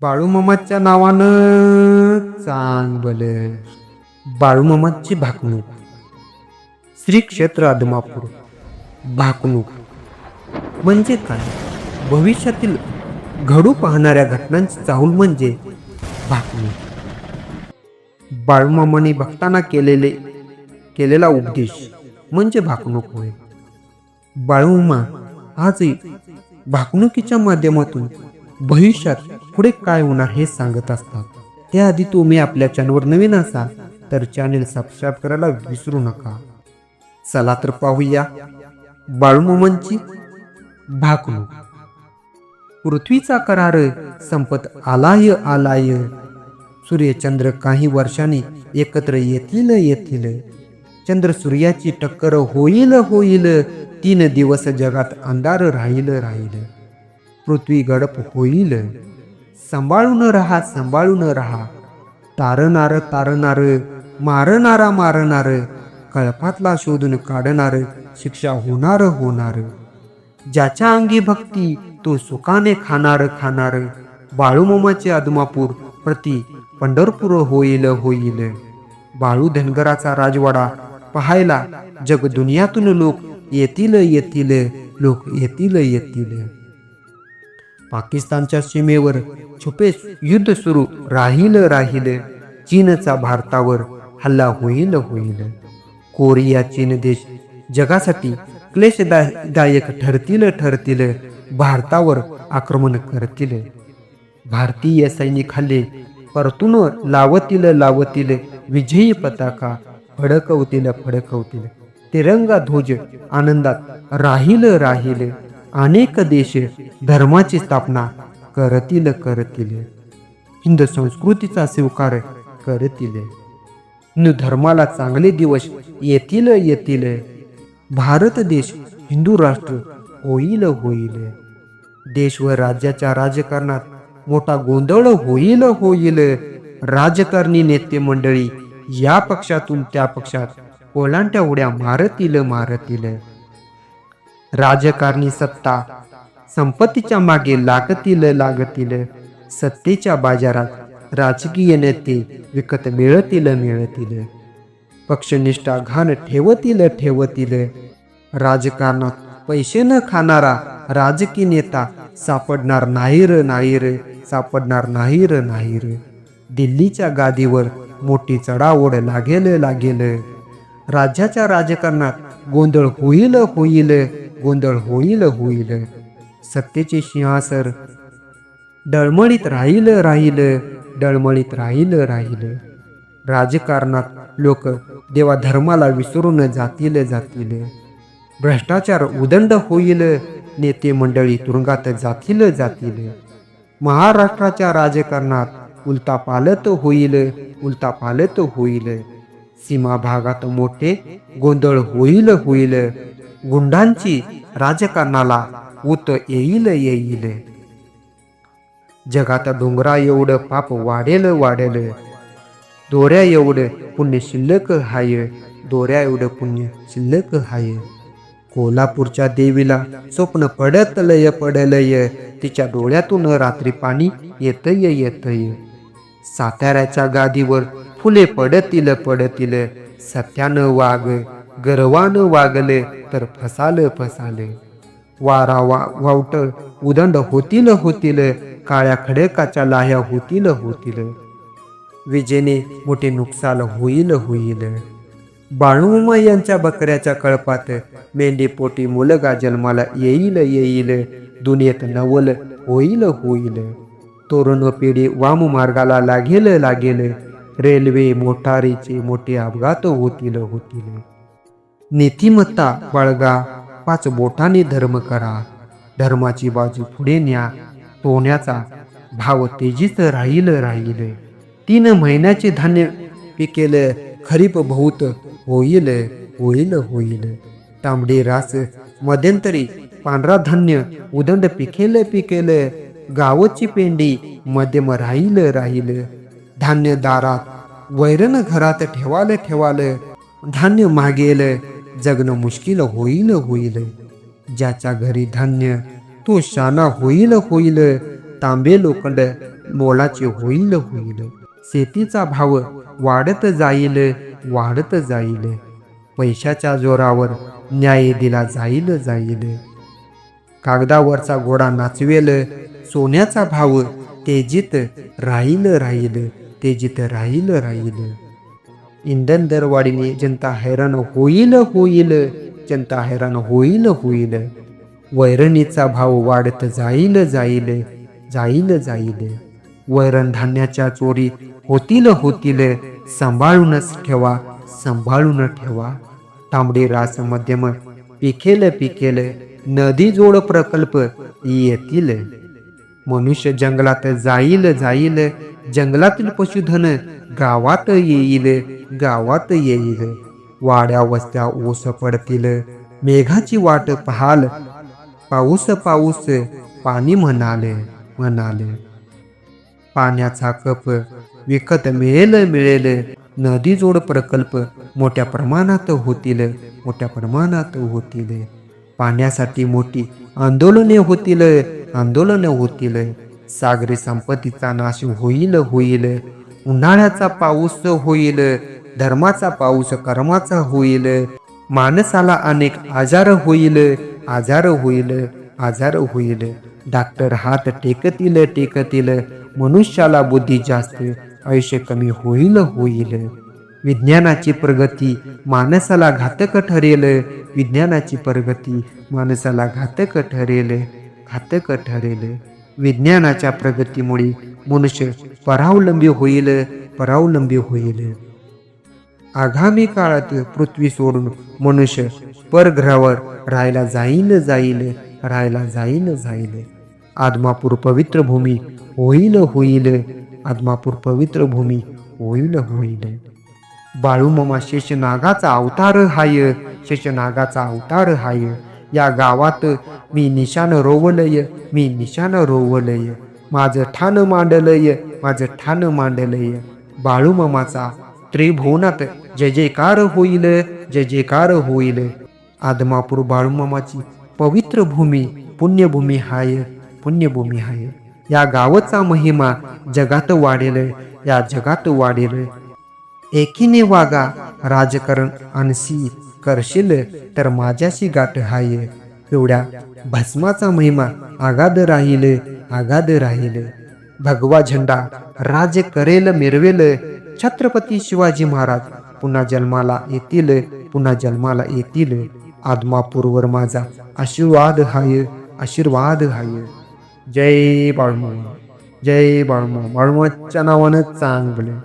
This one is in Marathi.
बाळूमामाच्या नावानं चांगल बाळूमामाची भाकणूक. श्री क्षेत्र आदमापूर. भाकणूक म्हणजे काय? भविष्यातील घडू पाहणाऱ्या घटनांची चाहूल म्हणजे भाकणूक. बाळूमामाने भक्तांना केलेला उपदेश म्हणजे भाकणूक होय. बाळूमामा आजही भाकणुकीच्या माध्यमातून भविष्यात पुढे काय होणार हे सांगत असतात. त्याआधी तुम्ही आपल्या चॅनलवर नवीन असाल तर चॅनल सबस्क्राईब करायला विसरू नका. चला तर पाहूया बाळूमामांची भाकणूक. पृथ्वीचा करार संपत आलाय आलाय, सूर्यचंद्र काही वर्षांनी एकत्र येतील. चंद्र सूर्याची टक्कर होईल होईल, 3 दिवस जगात अंधार राहील. पृथ्वी गडप होईल. सांभाळून राहा. तारणार, मारणार, कळपातला शोधून काढणार, शिक्षा होणार. ज्याच्या अंगी भक्ती तो सुखाने खाणार. बाळूमामाचे आदमापूर प्रति पंढरपूर होईल. बाळू धनगराचा राजवाडा पाहायला जग दुनियातून लोक येतील. पाकिस्तानच्या सीमेवर छुपे युद्ध सुरू राहील. चीनचा भारतावर हल्ला होईल. कोरिया चीन देश जगासाठी क्लेशदायक ठरतील. भारतावर आक्रमण करतील. भारतीय सैनिक हल्ले परतून लावतील. विजयी पताका फडकवतील. तिरंगा ध्वज आनंदात राहील. अनेक देश धर्माची स्थापना करतील. हिंदू संस्कृतीचा स्वीकार करतील. हिंदू धर्माला चांगले दिवस येतील. भारत देश हिंदू राष्ट्र होईल. देश व राज्याच्या राजकारणात मोठा गोंधळ होईल. राजकारणी नेते मंडळी या पक्षातून त्या पक्षात ओलांट्या उड्या मारतील. राजकारणी सत्ता संपत्तीच्या मागे लागतील. सत्तेच्या बाजारात राजकीय नेते विकत मिळतील. पक्षनिष्ठा घाण ठेवतील. राजकारणात पैसे न खाणारा राजकीय नेता सापडणार नाही. दिल्लीच्या गादीवर मोठी चढाओढ लागेल. राज्याच्या राजकारणात गोंधळ होईल. सत्तेचे सिंहासन डळमळीत राहील. राजकारणात लोक देवाधर्माला विसरून जातील. भ्रष्टाचार उदंड होईल. नेते मंडळी तुरुंगात जातील. महाराष्ट्राच्या राजकारणात उलथापालथ होईल. सीमा भागात मोठे गोंधळ होईल. गुंडांची राजकारणाला ऊत येईल. जगात डोंगरा एवढं पाप वाढेल. दोऱ्या एवढं पुण्य शिल्लक हाय. कोल्हापूरच्या देवीला स्वप्न पडलय. तिच्या डोळ्यातून रात्री पाणी येतय. साताऱ्याच्या गादीवर फुले पडतील. सत्यानं वाग, गर्वानं वागले तर फसाल. वारा वावट उदंड होतील. काळ्या खडकाच्या लाह्या होतील. विजेने मोठे नुकसान होईल. बाळूमामा यांच्या बकऱ्याच्या कळपात मेंढीपोटी मुलगा जन्माला येईल. दुनियेत नवल होईल. तरुण पिढी वाम मार्गाला लागेल. रेल्वे मोटारीचे मोठे अपघात होतील. नीतिमत्ता बाळगा, 5 बोटांनी धर्म करा. धर्माची बाजू पुढे न्या. सोन्याचा भाव तेजीत राहील. 3 महिन्याचे धान्य पिकेल. खरीप बहुत होईल. तांबडी रास मध्यंतरी पांढरा धान्य उदंड पिकेल. गावची पेंडी मध्यम राहील. धान्य दारात वैरण घरात ठेवाल. धान्य मागेल. जगणं मुश्किल होईल. ज्याच्या घरी धान्य तो शाना होईल. तांबे लोखंड मोलाचे होईल होईल. शेतीचा भाव वाढत जाईल वाढत जाईल. पैशाच्या जोरावर न्याय दिला जाईल जाईल. कागदावरचा घोडा नाचवेल, सोन्याचा भाव तेजीत राहील राहील, तेजीत राहील राहील. इंधन दरवाढीने जनता हैराण होईल होईल, जनता हैराण होईल होईल. वैरणीचा भाव वाढत जाईल जाईल, जाईल जाईल. वैरण धान्याच्या चोरी होतील होतील, सांभाळूनच ठेवा, सांभाळून ठेवा. तांबडी रास मध्यम पिकेल पिकेल, नदी जोड प्रकल्प येतील. मनुष्य जंगलात जाईल जाईल, जंगलातील पशुधन गावात येईल, गावात येईल. वाड्या वस्त्या ओस पडतील, मेघाची वाट पाहाल, पाऊस पाऊस पाणी म्हणाले म्हणाले. पाण्याचा कप विकत मिळेल मिळेल, नदी जोड प्रकल्प मोठ्या प्रमाणात होतील, मोठ्या प्रमाणात होतील. पाण्यासाठी मोठी आंदोलने होतील, आंदोलने होतील. सागरी संपत्तीचा नाश होईल होईल. उन्हाळ्याचा पाऊस होईल, धर्माचा पाऊस कर्माचा होईल. माणसाला अनेक आजार होईल, आजार होईल, आजार होईल. डॉक्टर हात टेकतील टेकतील, मनुष्याला बुद्धी जास्त, आयुष्य कमी होईल होईल. विज्ञानाची प्रगती माणसाला घातक ठरेल, विज्ञानाची प्रगती माणसाला घातक ठरेल, घातक ठरेल. विज्ञानाच्या प्रगतीमुळे मनुष्य परावलंबी होईल, परावलंबी होईल. आगामी काळात पृथ्वी सोडून मनुष्य परग्रहावर राहायला जाईल जाईल, राहायला जाईल जाईल. आदमापूर पवित्र भूमी होईल होईल, आदमापूर पवित्र भूमी होईल होईल. बाळूमामा शेषनागाचा अवतार हाय, शेषनागाचा अवतार हाय. या गावात मी निशान रोवलय, मी निशान रोवलय. माझं ठाण मांडलय, माझं ठाण मांडलय. बाळूमामाचा त्रिभुवनात जय जयकार होईल, जय जयकार होईल. आदमापूर बाळूमामाची पवित्र भूमी, पुण्यभूमी हाय, पुण्यभूमी हाय. या गावाचा महिमा जगात वाढेल, या जगात वाढेल. एकीने वागा राजकारण अनसी करशील, तर माझ्याशी गाठ हाय. पिवळ्या भस्माचा महिमा आगाध राहील, आगाध राहील. भगवा झेंडा राज करेल मिरवेल. छत्रपती शिवाजी महाराज पुन्हा जन्माला येतील, पुन्हा जन्माला येतील. आदमापूरवर माझा आशीर्वाद हाय, आशीर्वाद हाय. जय बाळूमामा, जय बाळूमामा. बाळूमामाच्या नावानं चांगलं.